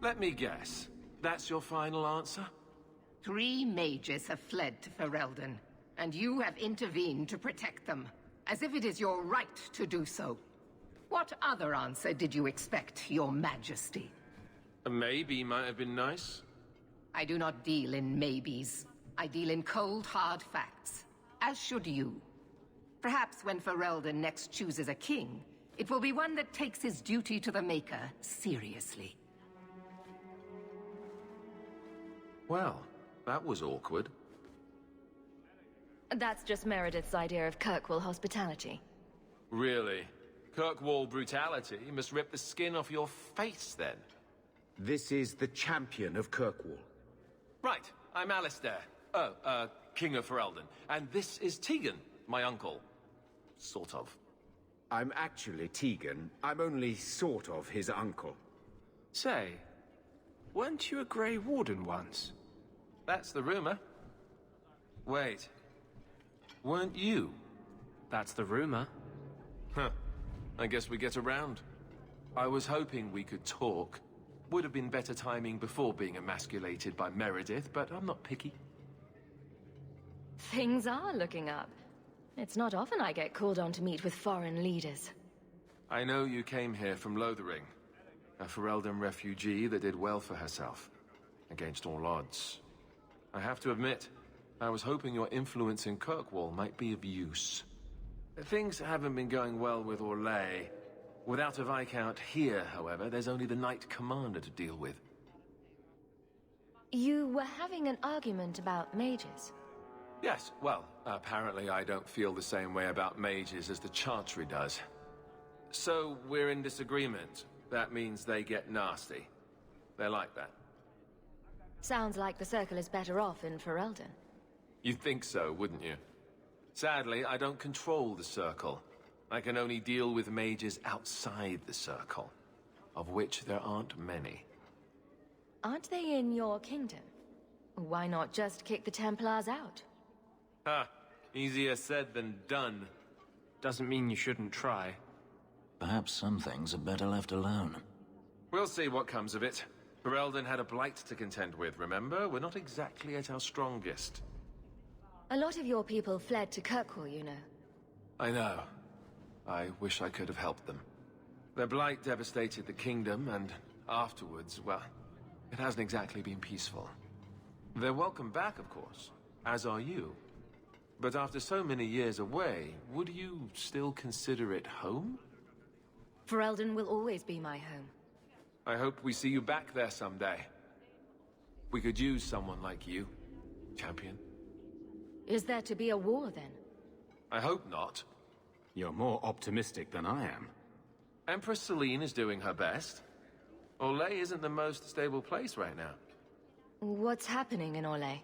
Let me guess. That's your final answer? 3 mages have fled to Ferelden, and you have intervened to protect them, as if it is your right to do so. What other answer did you expect, your majesty? A maybe might have been nice. I do not deal in maybes. I deal in cold, hard facts. As should you. Perhaps when Ferelden next chooses a king, it will be one that takes his duty to the Maker seriously. Well, that was awkward. That's just Meredith's idea of Kirkwall hospitality. Really? Kirkwall brutality must rip the skin off your face, then. This is the champion of Kirkwall. Right, I'm Alistair. King of Ferelden. And this is Tegan, my uncle. Sort of. I'm actually Tegan. I'm only sort of his uncle. Say, weren't you a Grey Warden once? That's the rumor. Wait. Weren't you? That's the rumor. Huh. I guess we get around. I was hoping we could talk. Would have been better timing before being emasculated by Meredith, but I'm not picky. Things are looking up. It's not often I get called on to meet with foreign leaders. I know you came here from Lothering, a Ferelden refugee that did well for herself, against all odds. I have to admit, I was hoping your influence in Kirkwall might be of use. Things haven't been going well with Orlais. Without a Viscount here, however, there's only the Knight Commander to deal with. You were having an argument about mages. Yes, well, apparently I don't feel the same way about mages as the Chantry does. So, we're in disagreement. That means they get nasty. They're like that. Sounds like the Circle is better off in Ferelden. You'd think so, wouldn't you? Sadly, I don't control the Circle. I can only deal with mages outside the Circle, of which there aren't many. Aren't they in your kingdom? Why not just kick the Templars out? Ha! Easier said than done. Doesn't mean you shouldn't try. Perhaps some things are better left alone. We'll see what comes of it. Ferelden had a blight to contend with, remember? We're not exactly at our strongest. A lot of your people fled to Kirkwall, you know. I know. I wish I could have helped them. Their blight devastated the kingdom, and afterwards, well, it hasn't exactly been peaceful. They're welcome back, of course, as are you. But after so many years away, would you still consider it home? Ferelden will always be my home. I hope we see you back there someday. We could use someone like you, champion. Is there to be a war, then? I hope not. You're more optimistic than I am. Empress Celine is doing her best. Orlais isn't the most stable place right now. What's happening in Orlais?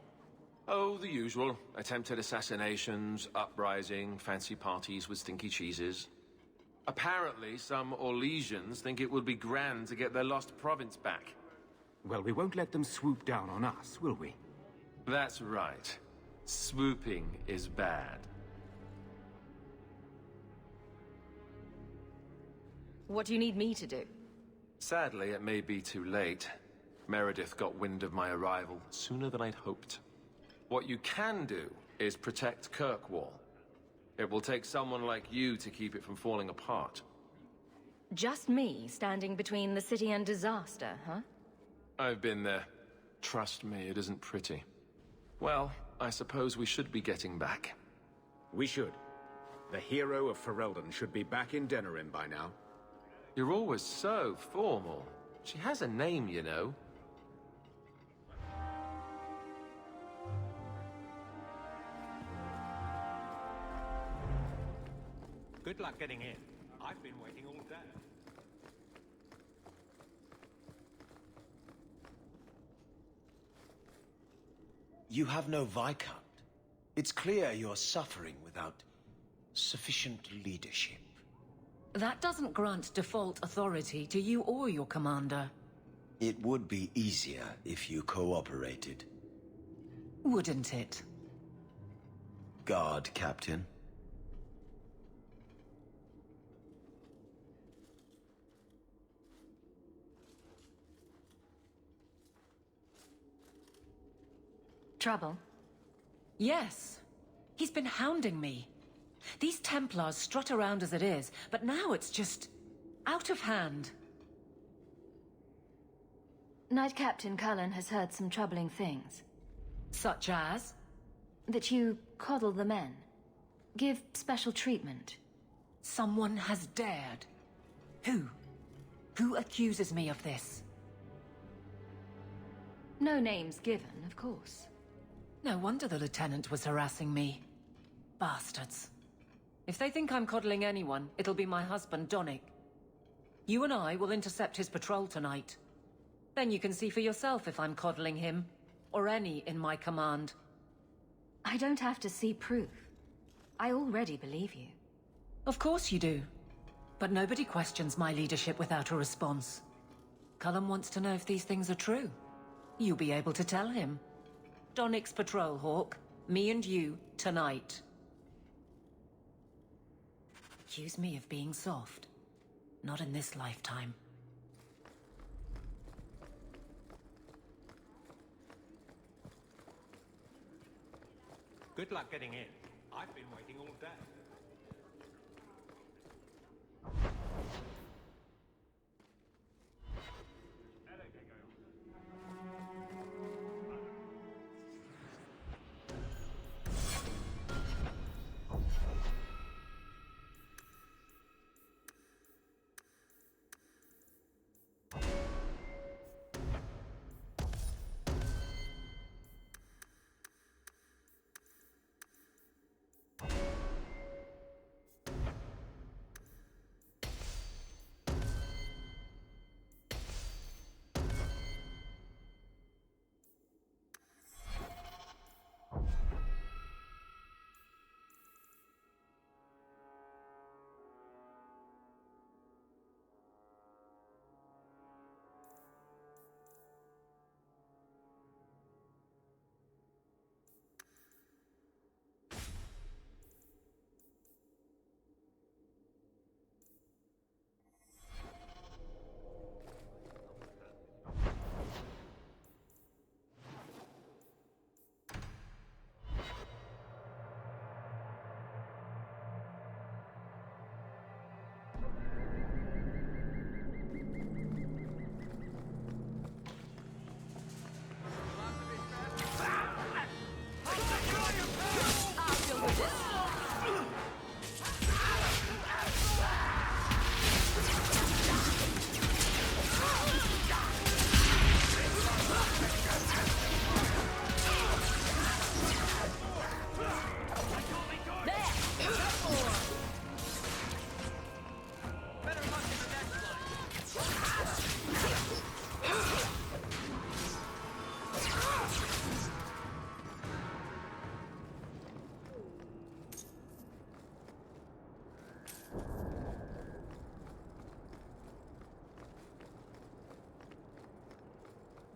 Oh, the usual. Attempted assassinations, uprising, fancy parties with stinky cheeses. Apparently, some Orlesians think it would be grand to get their lost province back. Well, we won't let them swoop down on us, will we? That's right. Swooping is bad. What do you need me to do? Sadly, it may be too late. Meredith got wind of my arrival sooner than I'd hoped. What you can do is protect Kirkwall. It will take someone like you to keep it from falling apart. Just me standing between the city and disaster, huh? I've been there. Trust me, it isn't pretty. Well, I suppose we should be getting back. We should. The hero of Ferelden should be back in Denerim by now. You're always so formal. She has a name, you know. Good luck getting in. I've been waiting all day. You have no Viscount. It's clear you're suffering without sufficient leadership. That doesn't grant default authority to you or your commander. It would be easier if you cooperated. Wouldn't it? Guard, Captain. Trouble? Yes. He's been hounding me. These Templars strut around as it is, but now it's just out of hand. Knight Captain Cullen has heard some troubling things. Such as? That you coddle the men. Give special treatment. Someone has dared. Who? Who accuses me of this? No names given, of course. No wonder the Lieutenant was harassing me. Bastards. If they think I'm coddling anyone, it'll be my husband, Donnic. You and I will intercept his patrol tonight. Then you can see for yourself if I'm coddling him, or any in my command. I don't have to see proof. I already believe you. Of course you do. But nobody questions my leadership without a response. Cullen wants to know if these things are true. You'll be able to tell him. Donnic's patrol, Hawk. Me and you, tonight. Accuse me of being soft. Not in this lifetime. Good luck getting in. I've been waiting all day.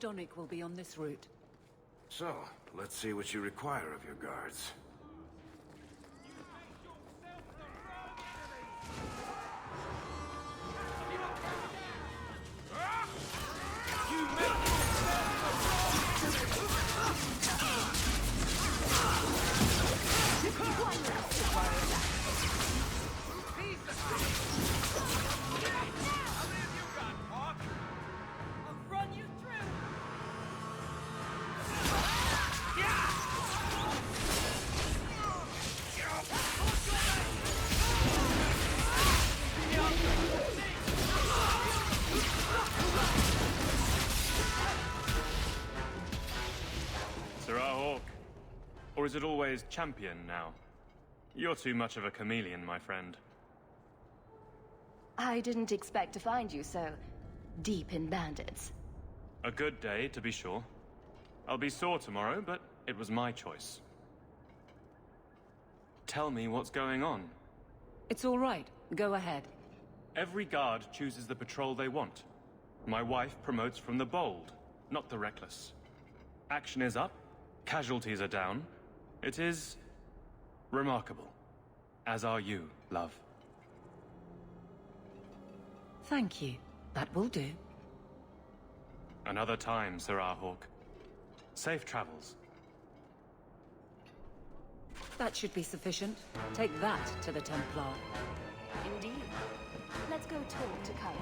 Donnic will be on this route. So, let's see what you require of your guards. Or is it always champion now? You're too much of a chameleon, my friend. I didn't expect to find you so deep in bandits. A good day, to be sure. I'll be sore tomorrow, but it was my choice. Tell me what's going on. It's all right. Go ahead. Every guard chooses the patrol they want. My wife promotes from the bold, not the reckless. Action is up, casualties are down. It is remarkable. As are you, love. Thank you. That will do. Another time, Sir Hawk. Safe travels. That should be sufficient. Take that to the Templar. Indeed. Let's go talk to Cullen.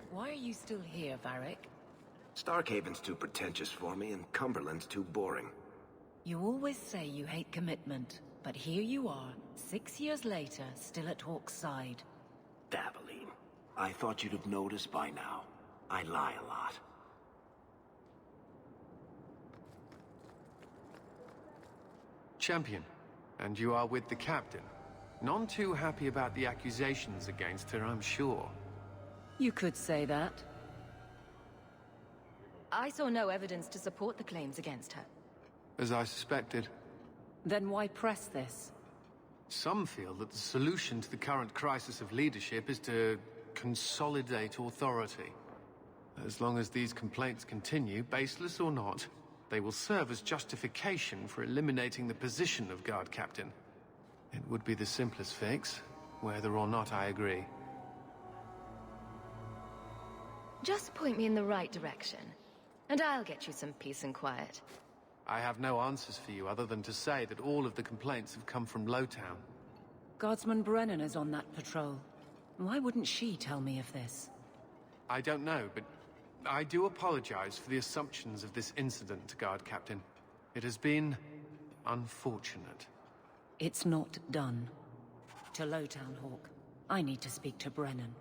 Why are you still here, Varric? Starkhaven's too pretentious for me, and Cumberland's too boring. You always say you hate commitment, but here you are, 6 years later, still at Hawke's side. Dabbling. I thought you'd have noticed by now. I lie a lot. Champion, and you are with the captain. None too happy about the accusations against her, I'm sure. You could say that. I saw no evidence to support the claims against her. As I suspected. Then why press this? Some feel that the solution to the current crisis of leadership is to consolidate authority. As long as these complaints continue, baseless or not, they will serve as justification for eliminating the position of guard captain. It would be the simplest fix, whether or not I agree. Just point me in the right direction, and I'll get you some peace and quiet. I have no answers for you other than to say that all of the complaints have come from Lowtown. Guardsman Brennan is on that patrol. Why wouldn't she tell me of this? I don't know, but I do apologize for the assumptions of this incident, Guard Captain. It has been unfortunate. It's not done. To Lowtown, Hawke. I need to speak to Brennan.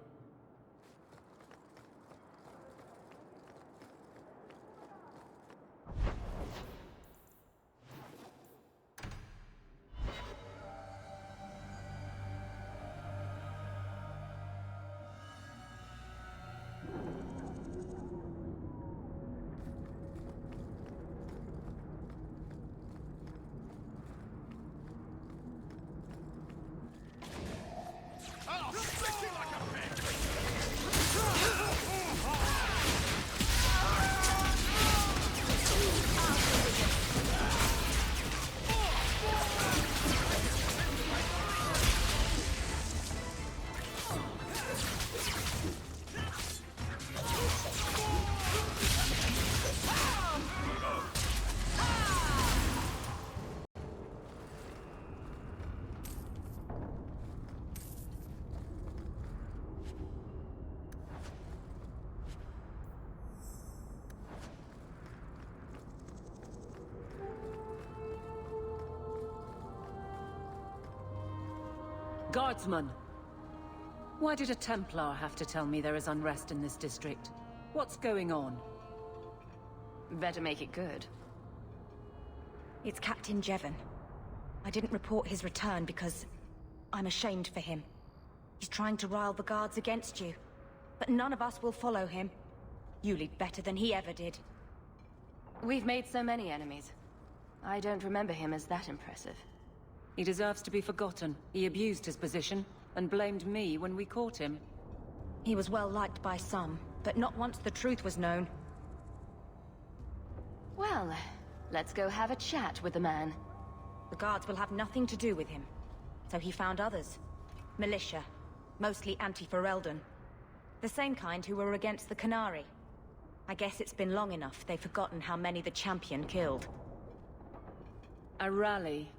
Guardsman! Why did a Templar have to tell me there is unrest in this district? What's going on? Better make it good. It's Captain Jevon. I didn't report his return because I'm ashamed for him. He's trying to rile the guards against you. But none of us will follow him. You lead better than he ever did. We've made so many enemies. I don't remember him as that impressive. He deserves to be forgotten. He abused his position and blamed me when we caught him. He was well liked by some, but not once the truth was known. Well, let's go have a chat with the man. The guards will have nothing to do with him. So he found others. Militia. Mostly anti-FERELDEN. The same kind who were against the Canary. I guess it's been long enough they've forgotten how many the champion killed. A rally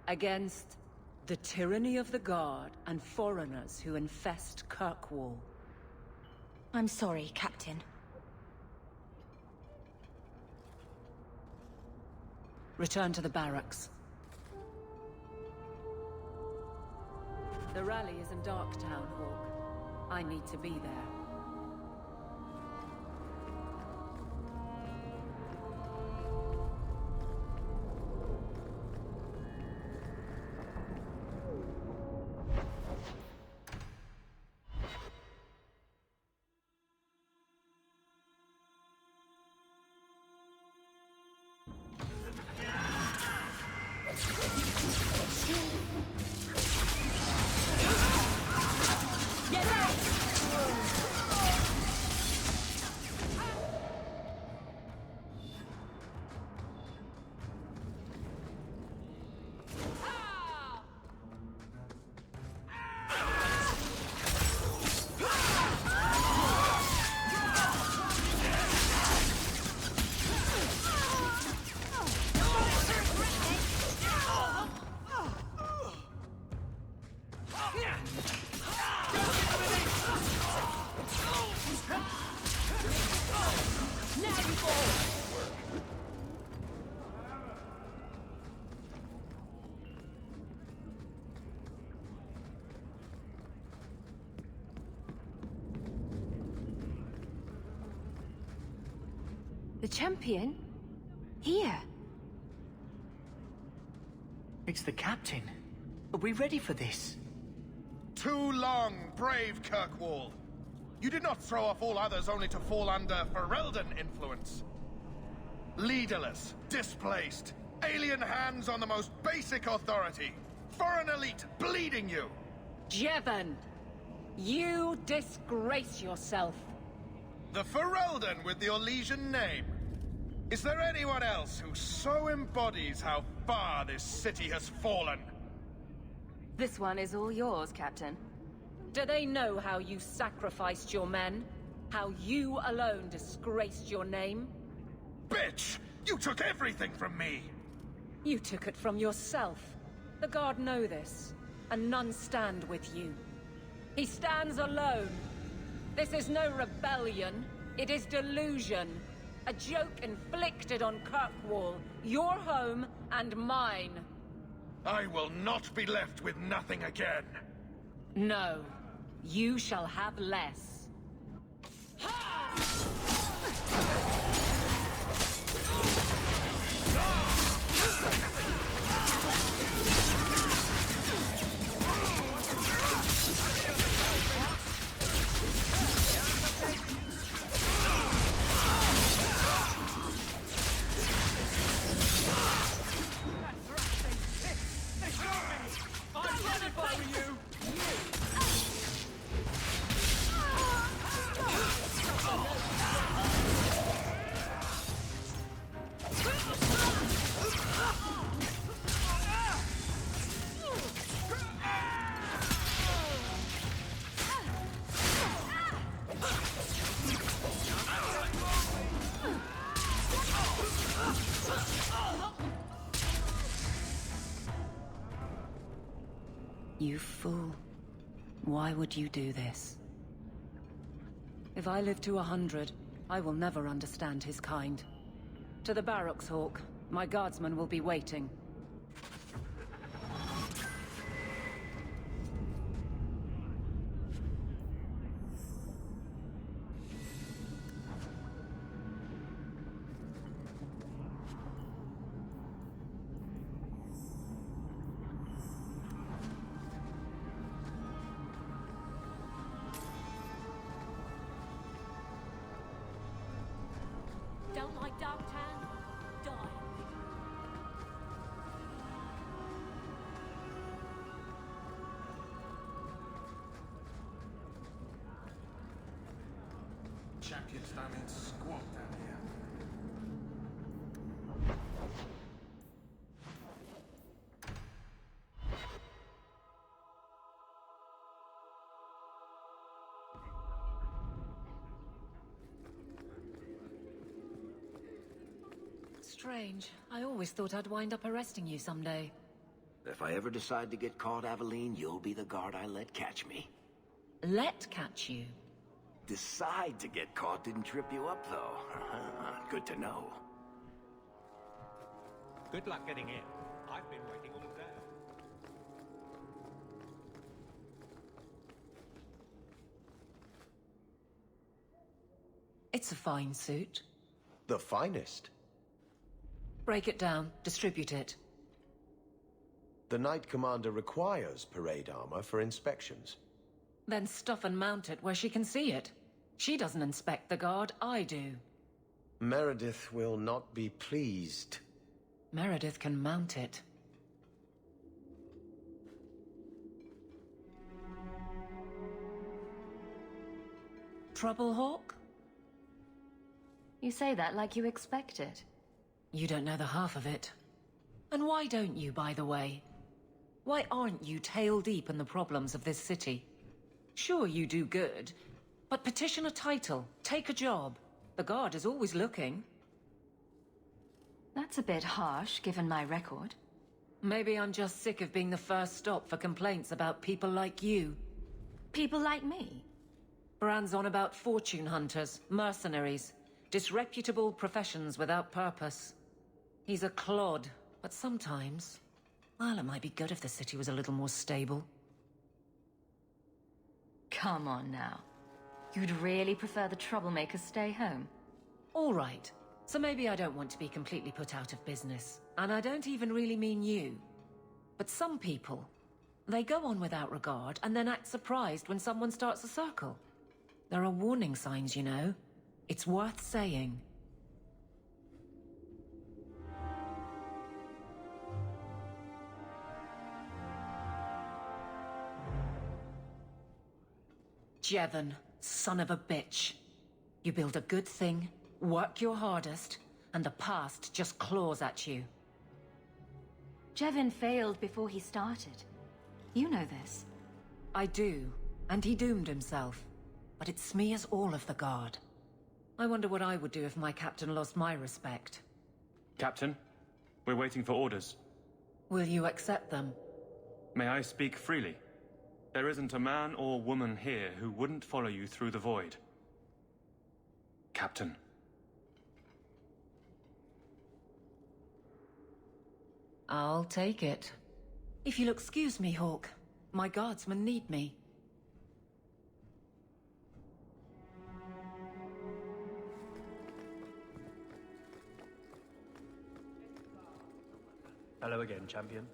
against The tyranny of the Guard and foreigners who infest Kirkwall. I'm sorry, Captain. Return to the barracks. The rally is in Darktown, Hawk. I need to be there. The champion? Here? It's the captain. Are we ready for this? Too long, brave Kirkwall. You did not throw off all others only to fall under Ferelden influence. Leaderless, displaced, alien hands on the most basic authority. Foreign elite bleeding you. Jevon! You disgrace yourself. The Ferelden with the Orlesian name. Is there anyone else who so embodies how far this city has fallen? This one is all yours, Captain. Do they know how you sacrificed your men? How you alone disgraced your name? Bitch! You took everything from me! You took it from yourself. The Guard know this, and none stand with you. He stands alone. This is no rebellion. It is delusion. A joke inflicted on Kirkwall, your home and mine. I will not be left with nothing again. No. You shall have less. You fool. Why would you do this? If I live to 100, I will never understand his kind. To the barracks, Hawk. My guardsmen will be waiting. Don't like Darktown? Die. Champions don't mean squat down here. Strange. I always thought I'd wind up arresting you someday. If I ever decide to get caught, Aveline, you'll be the guard I let catch me. Let catch you? Decide to get caught didn't trip you up, though. Good to know. Good luck getting in. I've been waiting all day. It's a fine suit. The finest. Break it down, distribute it. The Knight Commander requires parade armor for inspections. Then stuff and mount it where she can see it. She doesn't inspect the guard, I do. Meredith will not be pleased. Meredith can mount it. Trouble, Hawk? You say that like you expect it. You don't know the half of it. And why don't you, by the way? Why aren't you tail deep in the problems of this city? Sure, you do good, but petition a title, take a job. The Guard is always looking. That's a bit harsh, given my record. Maybe I'm just sick of being the first stop for complaints about people like you. People like me? Brand's on about fortune hunters, mercenaries, disreputable professions without purpose. He's a clod, but sometimes... well, it might be good if the city was a little more stable. Come on now. You'd really prefer the troublemakers stay home? All right. So maybe I don't want to be completely put out of business. And I don't even really mean you. But some people, they go on without regard and then act surprised when someone starts a circle. There are warning signs, you know. It's worth saying. Jevon, son of a bitch. You build a good thing, work your hardest, and the past just claws at you. Jevon failed before he started. You know this. I do, and he doomed himself. But it smears all of the Guard. I wonder what I would do if my captain lost my respect. Captain, we're waiting for orders. Will you accept them? May I speak freely? There isn't a man or woman here who wouldn't follow you through the void. Captain. I'll take it. If you'll excuse me, Hawk. My guardsmen need me. Hello again, champion.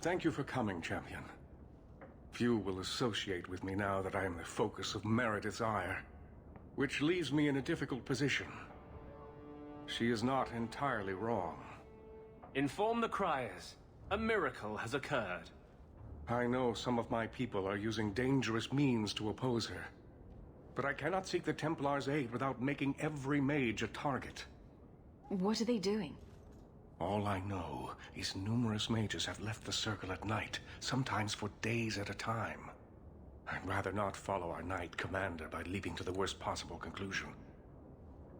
Thank you for coming, champion. Few will associate with me now that I am the focus of Meredith's ire, which leaves me in a difficult position. She is not entirely wrong. Inform the criers. A miracle has occurred. I know some of my people are using dangerous means to oppose her, but I cannot seek the Templar's aid without making every mage a target. What are they doing? All I know is numerous mages have left the Circle at night, sometimes for days at a time. I'd rather not follow our Knight Commander by leaping to the worst possible conclusion.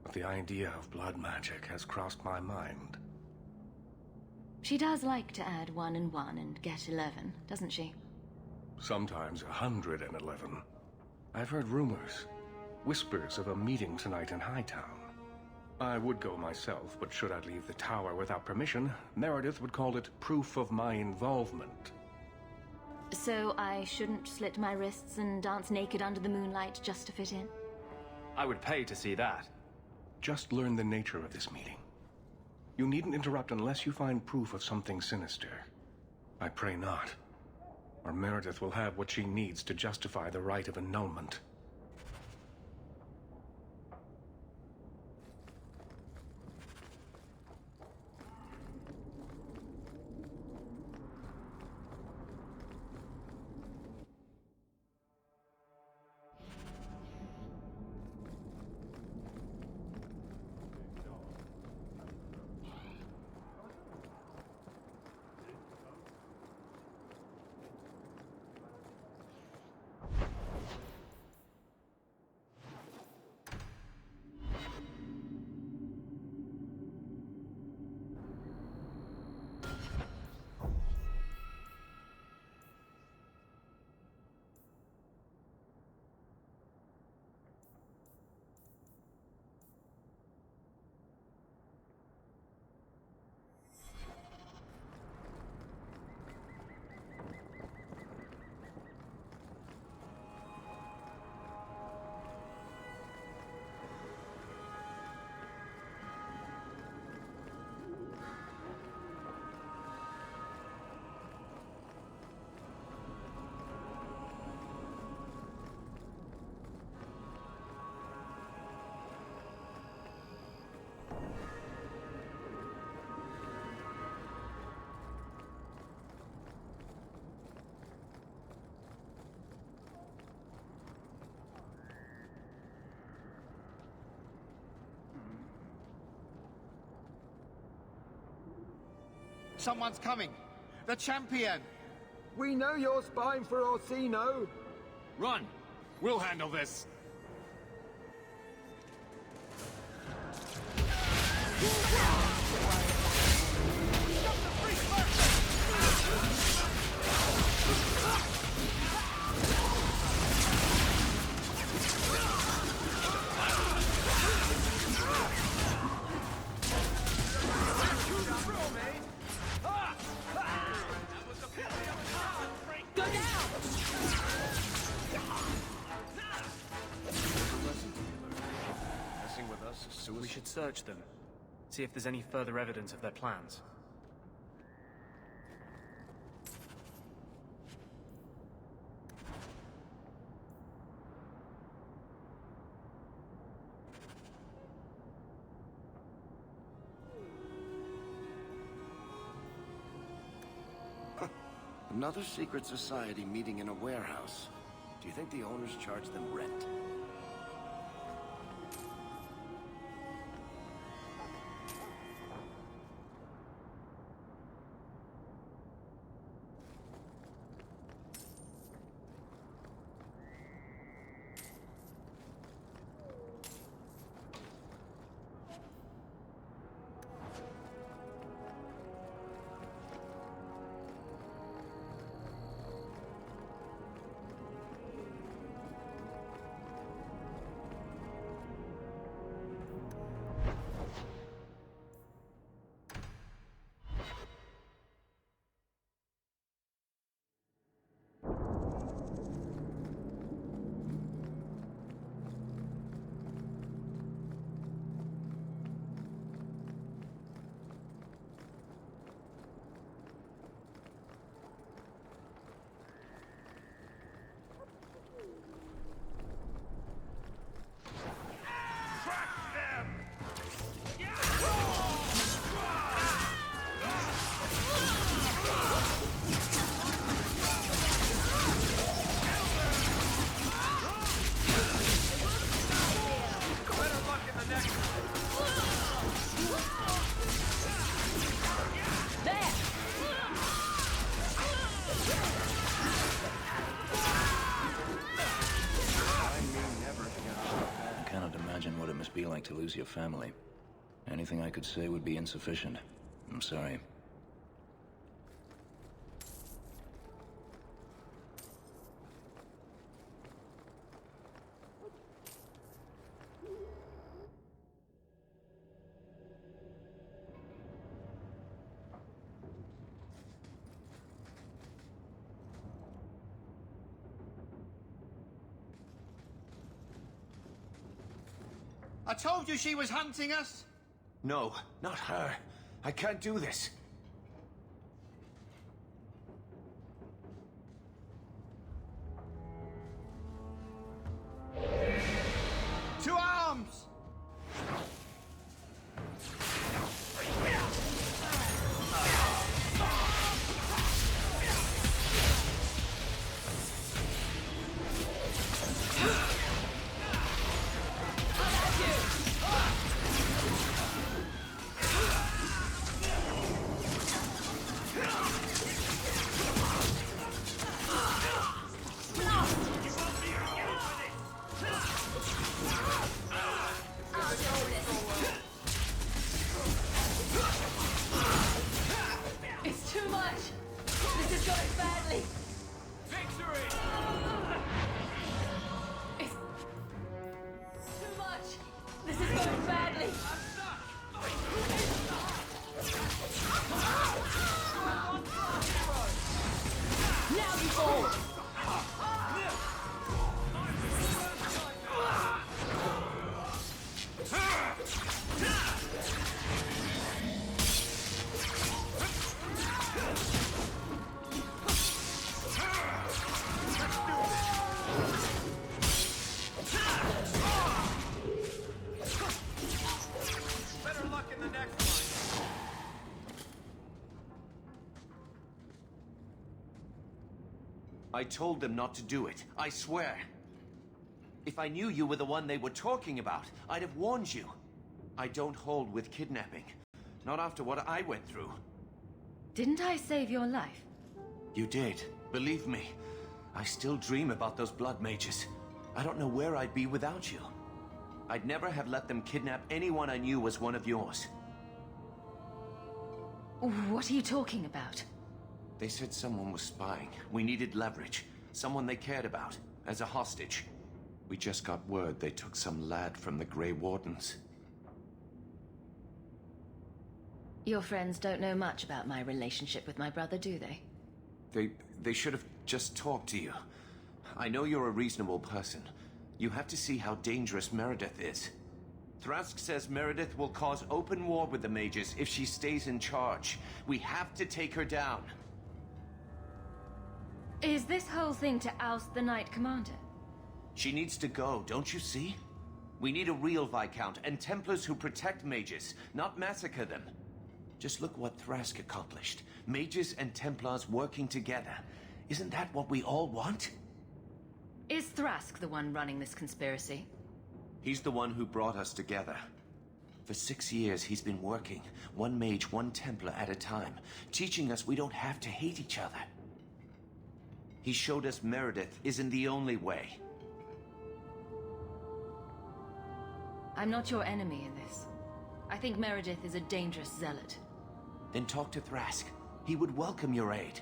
But the idea of blood magic has crossed my mind. She does like to add 1 and 1 and get 11, doesn't she? Sometimes 111. I've heard rumors, whispers of a meeting tonight in Hightown. I would go myself, but should I leave the tower without permission, Meredith would call it proof of my involvement. So I shouldn't slit my wrists and dance naked under the moonlight just to fit in? I would pay to see that. Just learn the nature of this meeting. You needn't interrupt unless you find proof of something sinister. I pray not. Or Meredith will have what she needs to justify the right of annulment. Someone's coming! The champion! We know you're spying for Orsino! Run! We'll handle this! We should search them. See if there's any further evidence of their plans. Another secret society meeting in a warehouse. Do you think the owners charge them rent? Be like to lose your family. Anything I could say would be insufficient. I'm sorry. I told you she was hunting us! No, not her. I can't do this. To arms! It's too much! This is going badly! Victory! It's too much! This is going badly! Now you fall! Better luck in the next one. I told them not to do it, I swear. If I knew you were the one they were talking about, I'd have warned you. I don't hold with kidnapping. Not after what I went through. Didn't I save your life? You did. Believe me. I still dream about those blood mages. I don't know where I'd be without you. I'd never have let them kidnap anyone I knew was one of yours. What are you talking about? They said someone was spying. We needed leverage. Someone they cared about. As a hostage. We just got word they took some lad from the Grey Wardens. Your friends don't know much about my relationship with my brother, do they? They should have just talked to you. I know you're a reasonable person. You have to see how dangerous Meredith is. Thrask says Meredith will cause open war with the mages if she stays in charge. We have to take her down. Is this whole thing to oust the Knight Commander? She needs to go, don't you see? We need a real Viscount and Templars who protect mages, not massacre them. Just look what Thrask accomplished. Mages and Templars working together. Isn't that what we all want? Is Thrask the one running this conspiracy? He's the one who brought us together. For 6 years, he's been working, one mage, one Templar at a time, teaching us we don't have to hate each other. He showed us Meredith isn't the only way. I'm not your enemy in this. I think Meredith is a dangerous zealot. Then talk to Thrask. He would welcome your aid.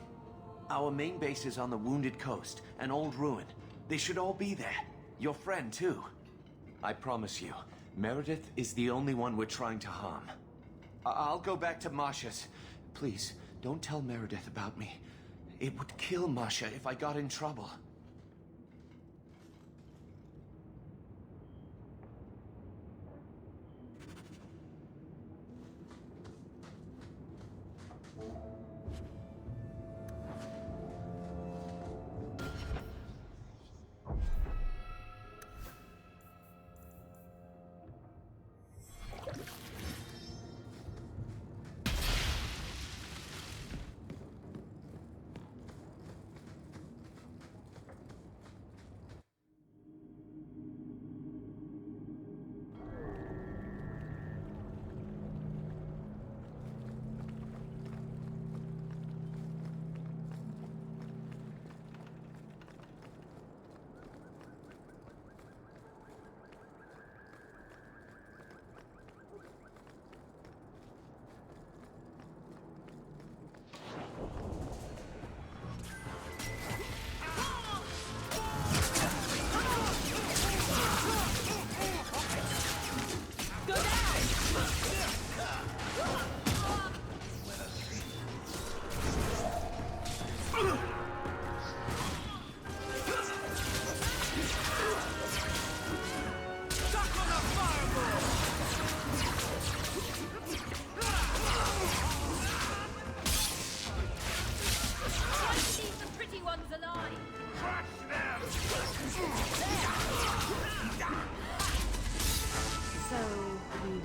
Our main base is on the Wounded Coast, an old ruin. They should all be there. Your friend, too. I promise you, Meredith is the only one we're trying to harm. I'll go back to Masha's. Please, don't tell Meredith about me. It would kill Masha if I got in trouble.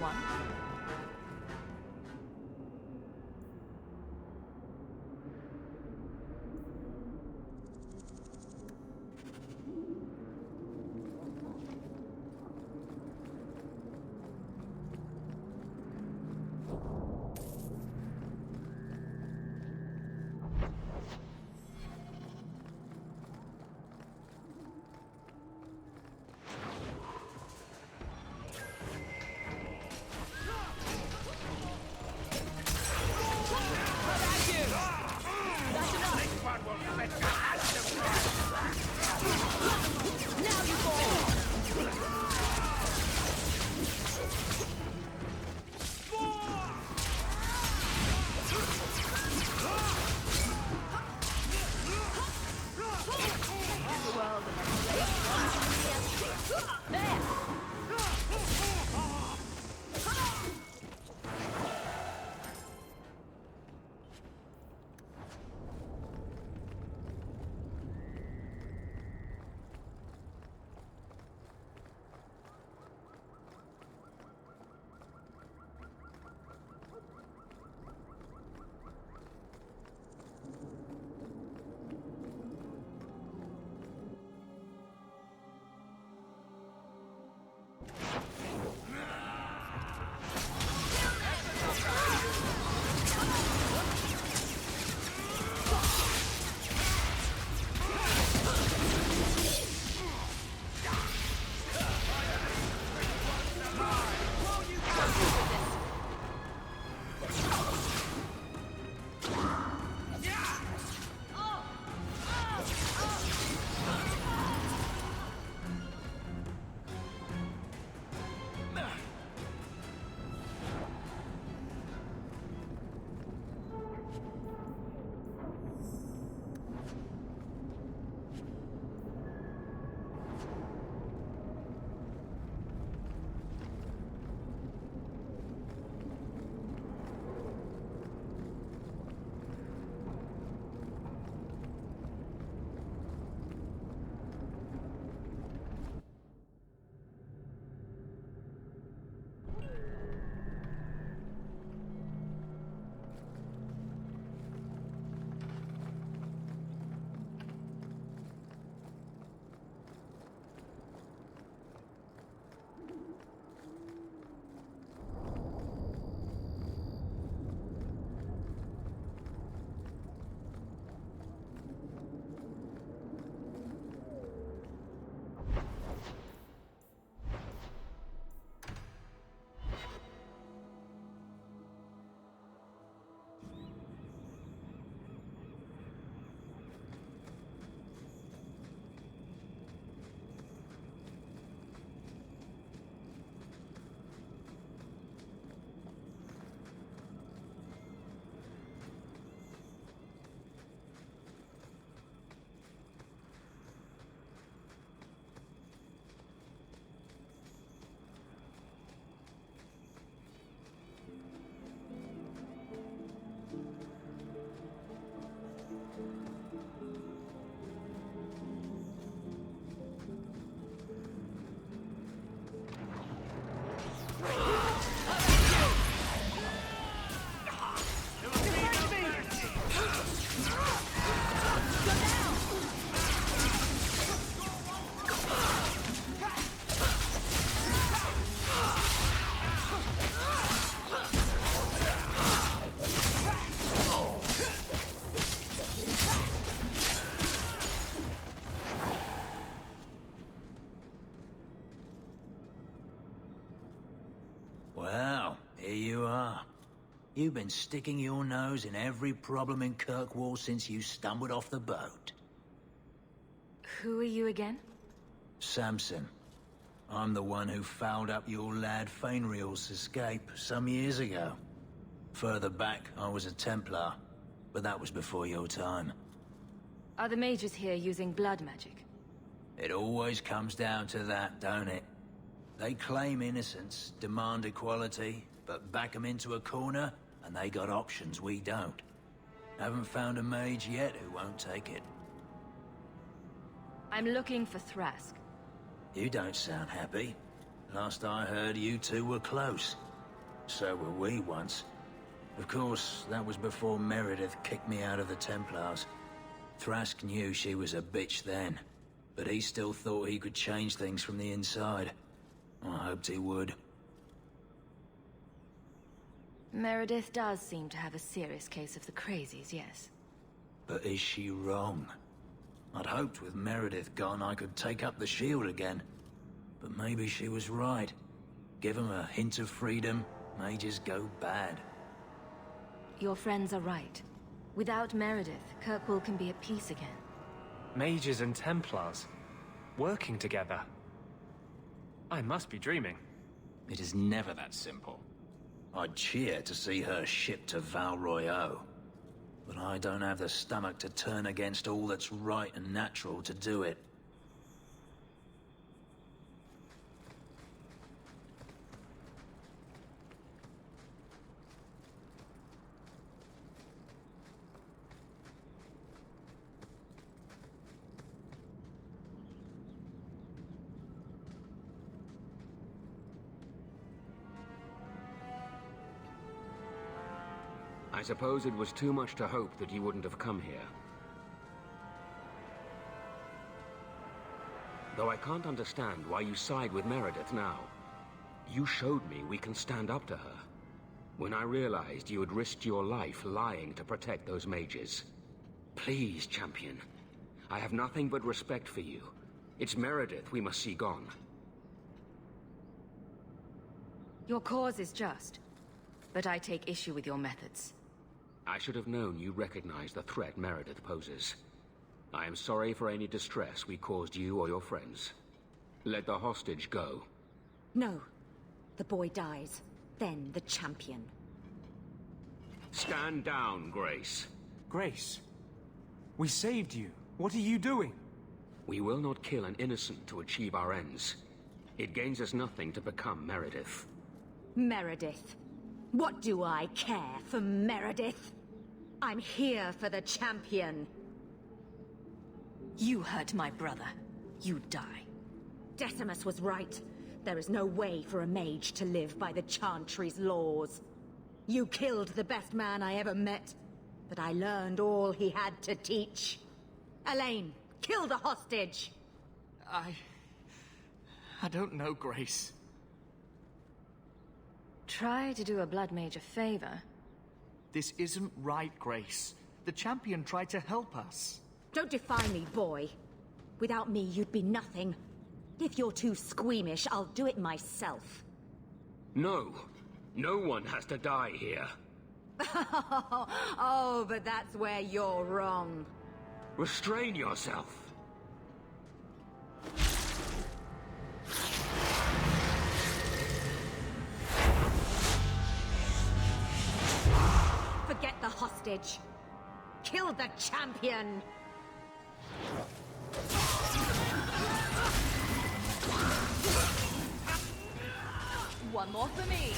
one. Well, here you are. You've been sticking your nose in every problem in Kirkwall since you stumbled off the boat. Who are you again? Samson. I'm the one who fouled up your lad Fainriel's escape some years ago. Further back, I was a Templar, but that was before your time. Are the mages here using blood magic? It always comes down to that, don't it? They claim innocence, demand equality, but back them into a corner, and they got options we don't. Haven't found a mage yet who won't take it. I'm looking for Thrask. You don't sound happy. Last I heard, you two were close. So were we once. Of course, that was before Meredith kicked me out of the Templars. Thrask knew she was a bitch then, but he still thought he could change things from the inside. I hoped he would. Meredith does seem to have a serious case of the crazies, yes. But is she wrong? I'd hoped with Meredith gone I could take up the shield again. But maybe she was right. Give 'em a hint of freedom, mages go bad. Your friends are right. Without Meredith, Kirkwall can be at peace again. Mages and Templars. Working together. I must be dreaming. It is never that simple. I'd cheer to see her shipped to Val Royeaux. But I don't have the stomach to turn against all that's right and natural to do it. I suppose it was too much to hope that you wouldn't have come here. Though I can't understand why you side with Meredith now. You showed me we can stand up to her. When I realized you had risked your life lying to protect those mages. Please, champion. I have nothing but respect for you. It's Meredith we must see gone. Your cause is just, but I take issue with your methods. I should have known you recognized the threat Meredith poses. I am sorry for any distress we caused you or your friends. Let the hostage go. No. The boy dies. Then the champion. Stand down, Grace. Grace? We saved you. What are you doing? We will not kill an innocent to achieve our ends. It gains us nothing to become Meredith. Meredith. What do I care for Meredith? I'm here for the champion. You hurt my brother. You die. Decimus was right. There is no way for a mage to live by the Chantry's laws. You killed the best man I ever met, but I learned all he had to teach. Elaine, kill the hostage! I don't know, Grace. Try to do a blood mage a favor. This isn't right, Grace. The champion tried to help us. Don't defy me, boy. Without me, you'd be nothing. If you're too squeamish, I'll do it myself. No. No one has to die here. Oh, but that's where you're wrong. Restrain yourself. Forget the hostage. Kill the champion! One more for me.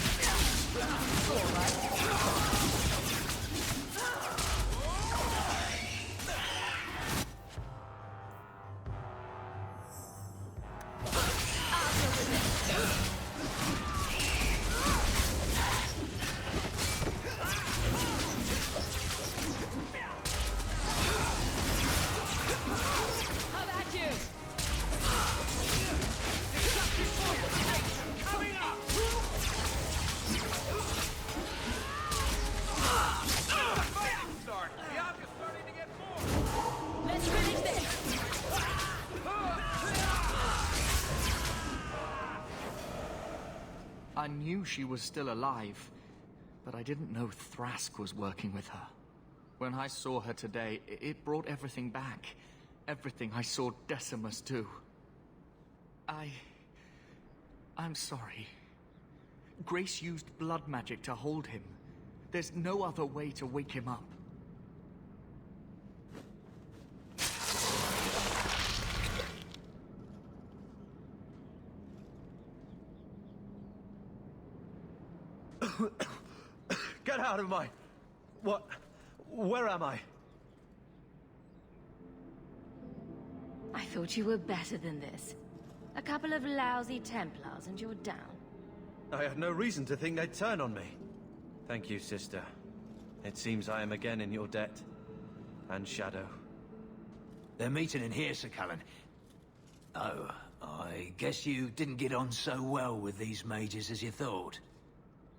All right. I knew she was still alive, but I didn't know Thrask was working with her. When I saw her today, it brought everything back. Everything I saw Decimus do. I'm sorry. Grace used blood magic to hold him. There's no other way to wake him up. Get out of my... What? Where am I? I thought you were better than this. A couple of lousy Templars and you're down. I had no reason to think they'd turn on me. Thank you, sister. It seems I am again in your debt. And Shadow. They're meeting in here, Sir Cullen. Oh, I guess you didn't get on so well with these mages as you thought.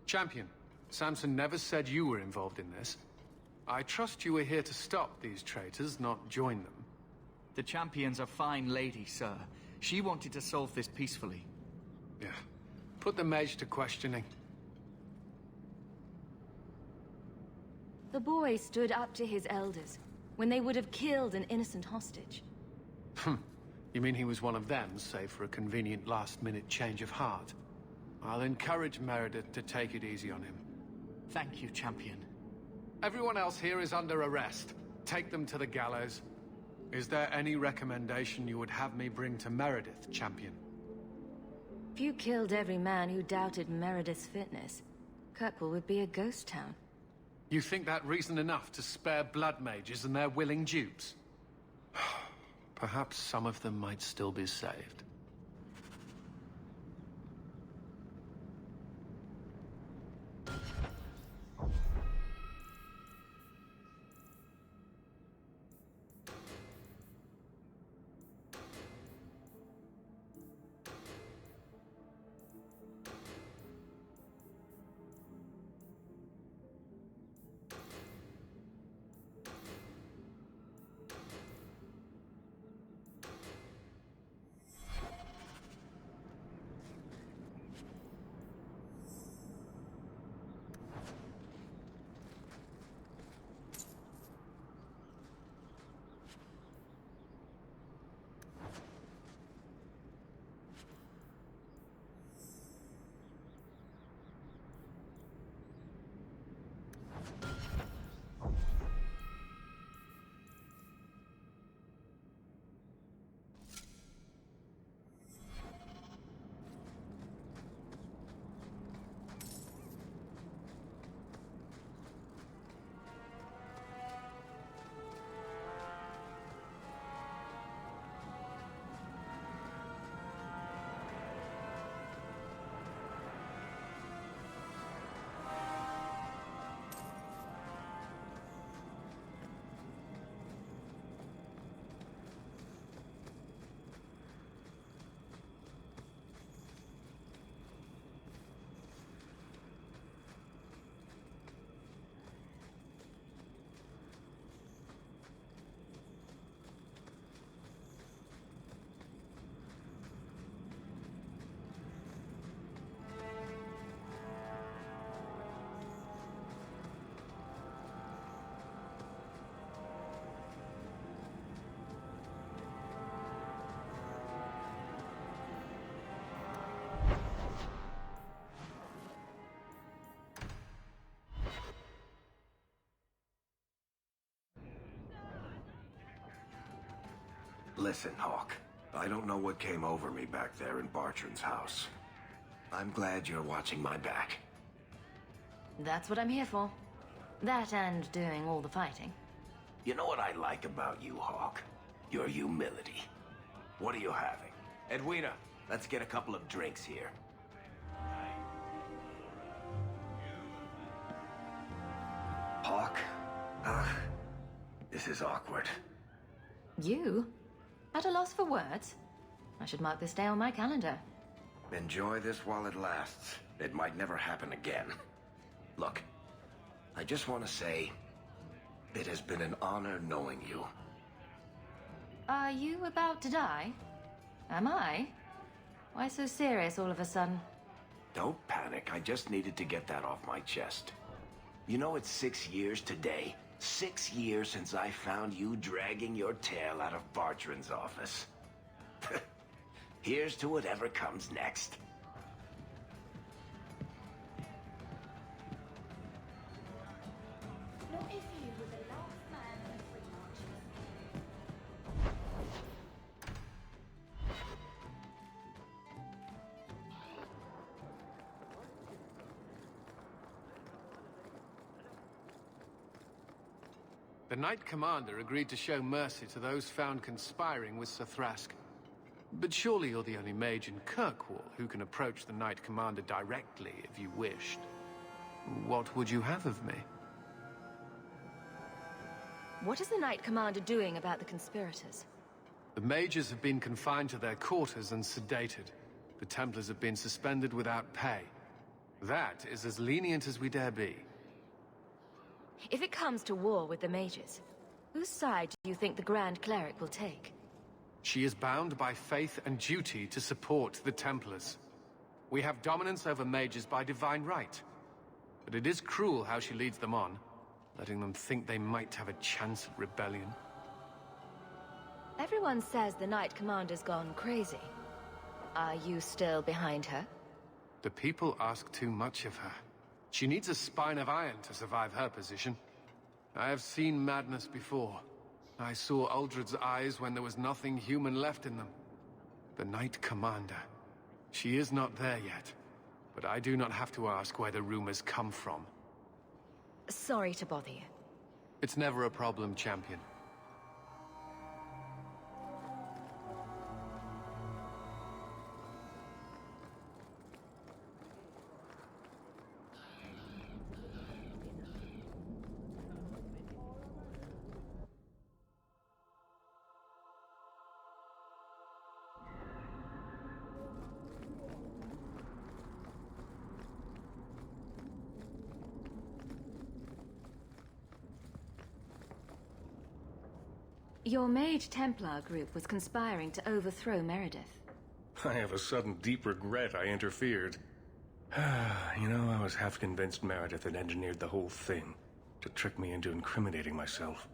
Champion, Samson never said you were involved in this. I trust you were here to stop these traitors, not join them. The Champion's a fine lady, sir. She wanted to solve this peacefully. Yeah. Put the Mage to questioning. The boy stood up to his elders when they would have killed an innocent hostage. You mean he was one of them, save for a convenient last-minute change of heart? I'll encourage Meredith to take it easy on him. Thank you, Champion. Everyone else here is under arrest. Take them to the gallows. Is there any recommendation you would have me bring to Meredith, Champion? If you killed every man who doubted Meredith's fitness, Kirkwall would be a ghost town. You think that reason enough to spare blood mages and their willing dupes? Perhaps some of them might still be saved. Listen, Hawk. I don't know what came over me back there in Bartran's house. I'm glad you're watching my back. That's what I'm here for. That and doing all the fighting. You know what I like about you, Hawk? Your humility. What are you having? Edwina, let's get a couple of drinks here. Hawk? This is awkward. You? At a loss for words? I should mark this day on my calendar. Enjoy this while it lasts. It might never happen again. Look, I just want to say, it has been an honor knowing you. Are you about to die? Am I? Why so serious all of a sudden? Don't panic, I just needed to get that off my chest. You know it's 6 years today. 6 years since I found you dragging your tail out of Bartran's office. Here's to whatever comes next. The Knight Commander agreed to show mercy to those found conspiring with Sir Thrask. But surely you're the only mage in Kirkwall who can approach the Knight Commander directly if you wished. What would you have of me? What is the Knight Commander doing about the conspirators? The mages have been confined to their quarters and sedated. The Templars have been suspended without pay. That is as lenient as we dare be. If it comes to war with the mages, whose side do you think the Grand Cleric will take? She is bound by faith and duty to support the Templars. We have dominance over mages by divine right. But it is cruel how she leads them on, letting them think they might have a chance at rebellion. Everyone says the Knight Commander's gone crazy. Are you still behind her? The people ask too much of her. She needs a spine of iron to survive her position. I have seen madness before. I saw Uldred's eyes when there was nothing human left in them. The Knight Commander. She is not there yet. But I do not have to ask where the rumors come from. Sorry to bother you. It's never a problem, Champion. Your Mage Templar group was conspiring to overthrow Meredith. I have a sudden deep regret I interfered. You know, I was half convinced Meredith had engineered the whole thing to trick me into incriminating myself.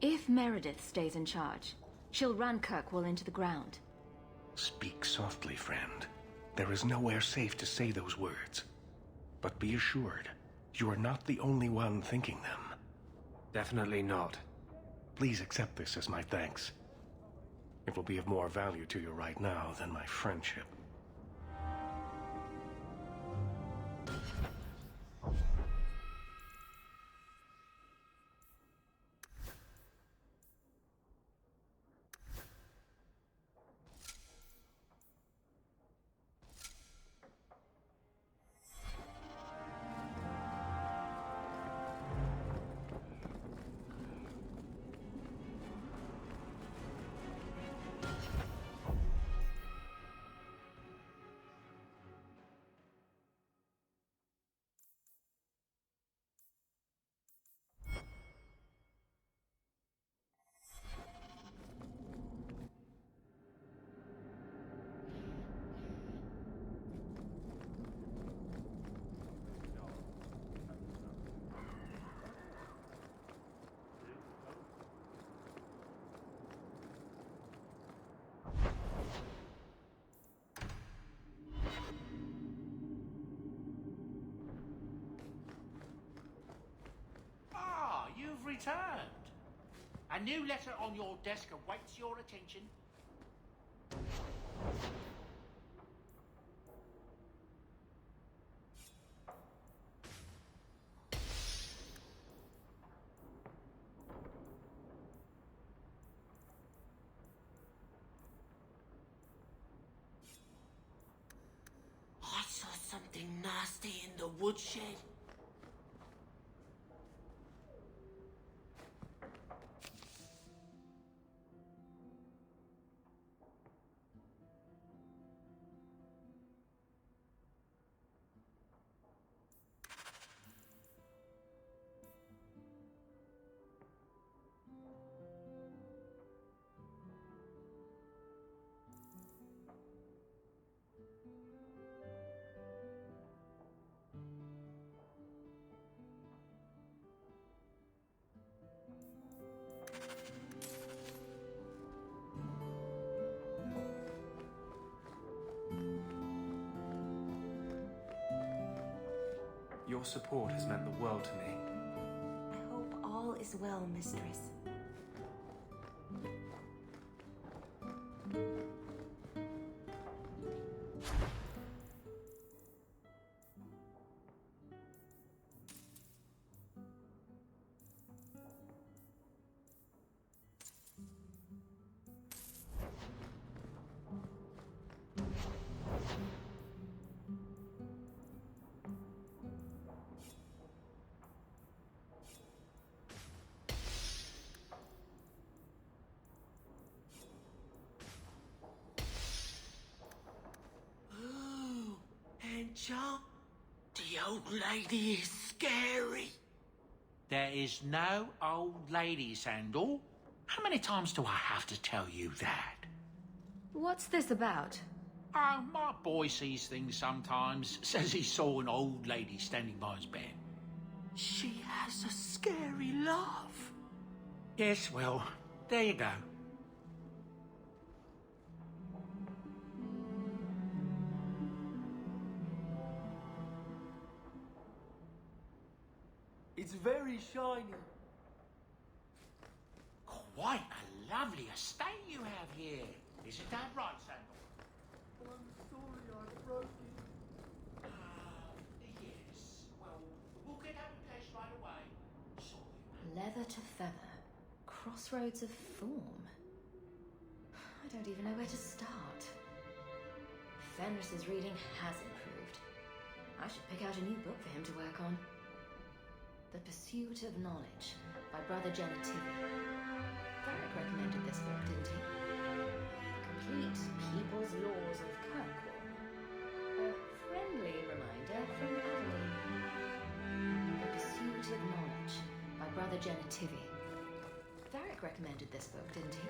If Meredith stays in charge, she'll run Kirkwall into the ground. Speak softly, friend. There is nowhere safe to say those words. But be assured, you are not the only one thinking them. Definitely not. Please accept this as my thanks. It will be of more value to you right now than my friendship. You've returned. A new letter on your desk awaits your attention. I saw something nasty in the woodshed. Your support has meant the world to me. I hope all is well, mistress. Sir, the old lady is scary. There is no old lady, Sandal. How many times do I have to tell you that? What's this about? Oh, my boy sees things sometimes. Says he saw an old lady standing by his bed. She has a scary laugh. Yes, well, there you go. It's very shiny. Quite a lovely estate you have here. Isn't that right, Sandal? I'm sorry I broke it. Yes. Well, we'll get that replaced right away. Leather to feather. Crossroads of form. I don't even know where to start. Fenris's reading has improved. I should pick out a new book for him to work on. The Pursuit of Knowledge by Brother Genitivi. Varric recommended this book, didn't he? The Complete People's Laws of Kirkwall. A friendly reminder from Aveline. The Pursuit of Knowledge by Brother Genitivi. Varric recommended this book, didn't he?